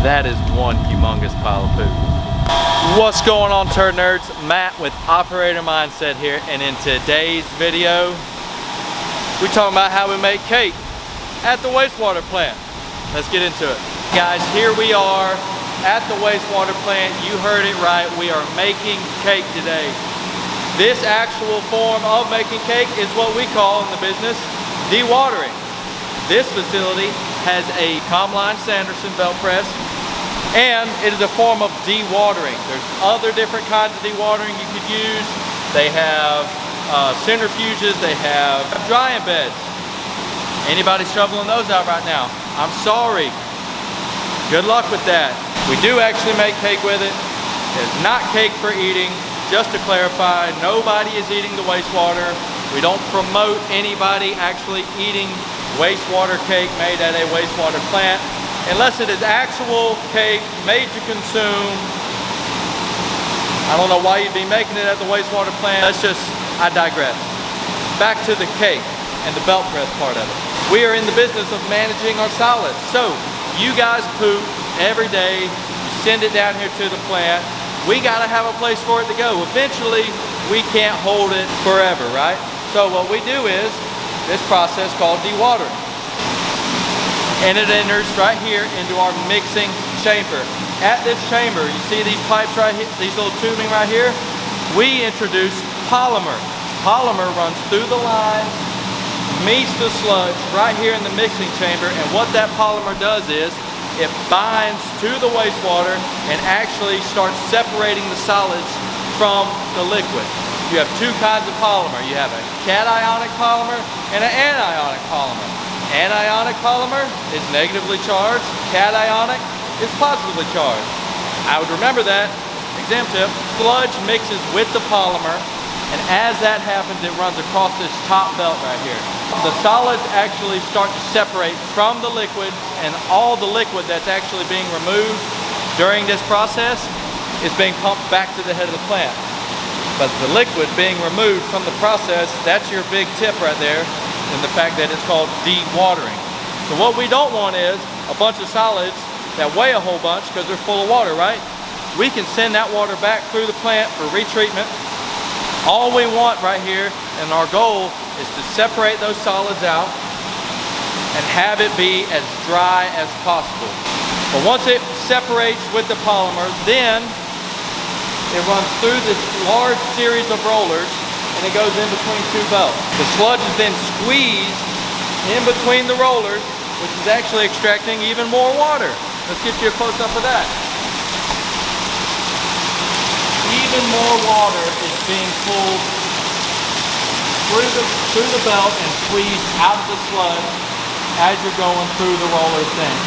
That is one humongous pile of poop. What's going on, Turd Nerds? Matt with Operator Mindset here, and in today's video, we're talking about how we make cake at the wastewater plant. Let's get into it. Guys, here we are at the wastewater plant. You heard it right, we are making cake today. This actual form of making cake is what we call in the business dewatering. This facility has a Comline Sanderson belt press, and it is a form of dewatering. There's other different kinds of dewatering you could use. They have centrifuges, they have drying beds. Anybody shoveling those out right now? I'm sorry. Good luck with that. We do actually make cake with it. It's not cake for eating. Just to clarify, nobody is eating the wastewater. We don't promote anybody actually eating wastewater cake made at a wastewater plant, unless it is actual cake made to consume. I don't know why you'd be making it at the wastewater plant. I digress. Back to the cake and the belt press part of it. We are in the business of managing our solids. So you guys poop every day, you send it down here to the plant. We gotta have a place for it to go. Eventually, we can't hold it forever, right? So what we do is this process called dewatering. And it enters right here into our mixing chamber. At this chamber, you see these pipes right here, these little tubing right here? We introduce polymer. Polymer runs through the line, meets the sludge right here in the mixing chamber, and what that polymer does is it binds to the wastewater and actually starts separating the solids from the liquid. You have two kinds of polymer. You have a cationic polymer and an anionic polymer. Anionic polymer is negatively charged. Cationic is positively charged. I would remember that. Exam tip. Sludge mixes with the polymer, and as that happens, it runs across this top belt right here. The solids actually start to separate from the liquid, and all the liquid that's actually being removed during this process is being pumped back to the head of the plant. But the liquid being removed from the process, that's your big tip right there, and the fact that it's called dewatering. So what we don't want is a bunch of solids that weigh a whole bunch because they're full of water, right? We can send that water back through the plant for retreatment. All we want right here, and our goal, is to separate those solids out and have it be as dry as possible. But once it separates with the polymer, then it runs through this large series of rollers and it goes in between two belts. The sludge is then squeezed in between the rollers, which is actually extracting even more water. Let's get you a close-up of that. Even more water is being pulled through the belt and squeezed out of the sludge as you're going through the roller thing.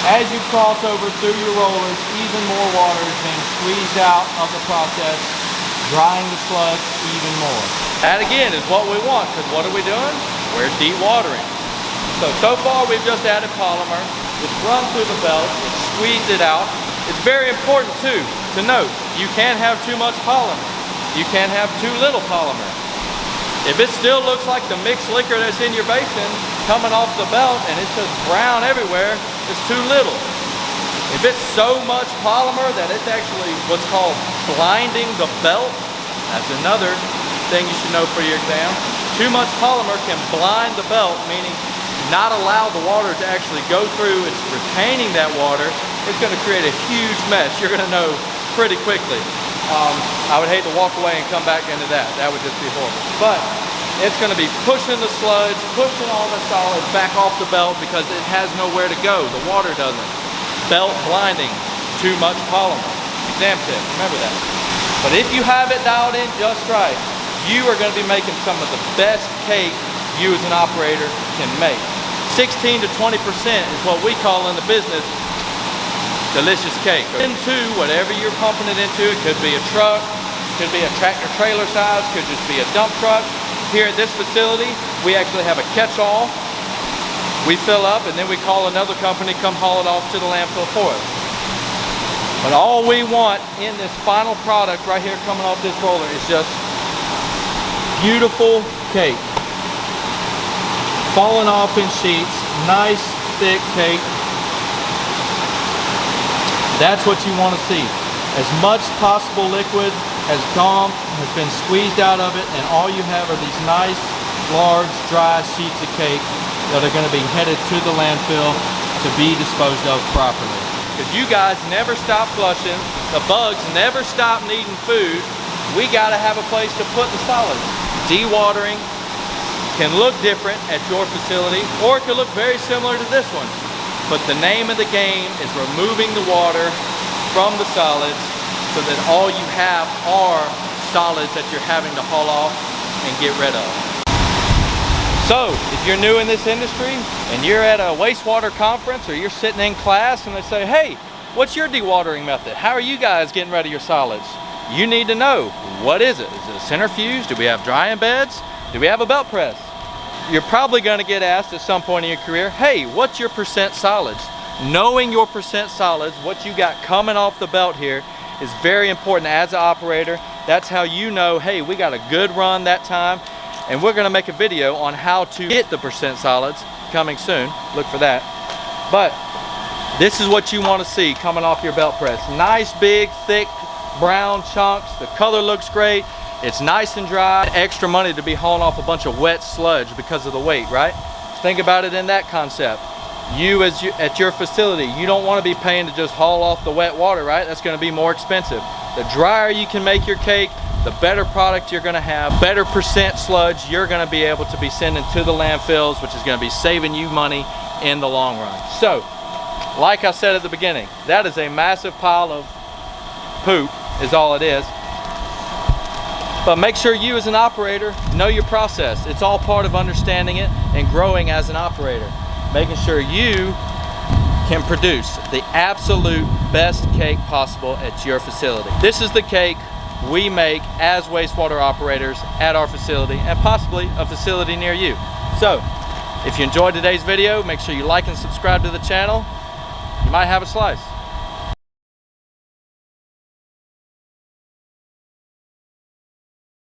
As you cross over through your rollers, even more water is being squeezed out of the process, drying the sludge even more. That again is what we want, because what are we doing? We're dewatering. So far we've just added polymer. It's run through the belt, it's squeezed it out. It's very important too to note, you can't have too much polymer. You can't have too little polymer. If it still looks like the mixed liquor that's in your basin coming off the belt and it's just brown everywhere, it's too little. If it's so much polymer that it's actually what's called blinding the belt, that's another thing you should know for your exam. Too much polymer can blind the belt, meaning not allow the water to actually go through. It's retaining that water. It's going to create a huge mess. You're going to know pretty quickly. I would hate to walk away and come back into that. That would just be horrible. But it's going to be pushing the sludge, pushing all the solids back off the belt because it has nowhere to go. The water doesn't. Belt blinding, too much polymer. Exam tip, remember that. But if you have it dialed in just right, you are going to be making some of the best cake you as an operator can make. 16 to 20% is what we call in the business delicious cake. Into whatever you're pumping it into, it could be a truck, could be a tractor trailer size, could just be a dump truck. Here at this facility, we actually have a catch-all. We fill up and then we call another company, come haul it off to the landfill for us. But all we want in this final product right here coming off this roller is just beautiful cake. Falling off in sheets, nice thick cake. That's what you want to see. As much possible liquid has been squeezed out of it, and all you have are these nice, large, dry sheets of cake that are going to be headed to the landfill to be disposed of properly. Because you guys never stop flushing, the bugs never stop needing food, we got to have a place to put the solids. Dewatering can look different at your facility, or it can look very similar to this one. But the name of the game is removing the water from the solids so that all you have are solids that you're having to haul off and get rid of. So, if you're new in this industry and you're at a wastewater conference or you're sitting in class and they say, hey, what's your dewatering method? How are you guys getting rid of your solids? You need to know, what is it? Is it a centrifuge? Do we have drying beds? Do we have a belt press? You're probably going to get asked at some point in your career, hey, what's your percent solids? Knowing your percent solids, what you got coming off the belt here, is very important as an operator. That's how you know, hey, we got a good run that time. And we're going to make a video on how to get the percent solids coming soon. Look for that. But this is what you want to see coming off your belt press. Nice, big, thick, brown chunks. The color looks great. It's nice and dry. Extra money to be hauling off a bunch of wet sludge because of the weight, right? Think about it in that concept. At your facility, you don't want to be paying to just haul off the wet water, right? That's going to be more expensive. The drier you can make your cake, the better product you're going to have, better percent sludge you're going to be able to be sending to the landfills, which is going to be saving you money in the long run. So, like I said at the beginning, that is a massive pile of poop, is all it is. But make sure you as an operator know your process. It's all part of understanding it and growing as an operator. Making sure you can produce the absolute best cake possible at your facility. This is the cake we make as wastewater operators at our facility and possibly a facility near you. So, if you enjoyed today's video, make sure you like and subscribe to the channel. You might have a slice.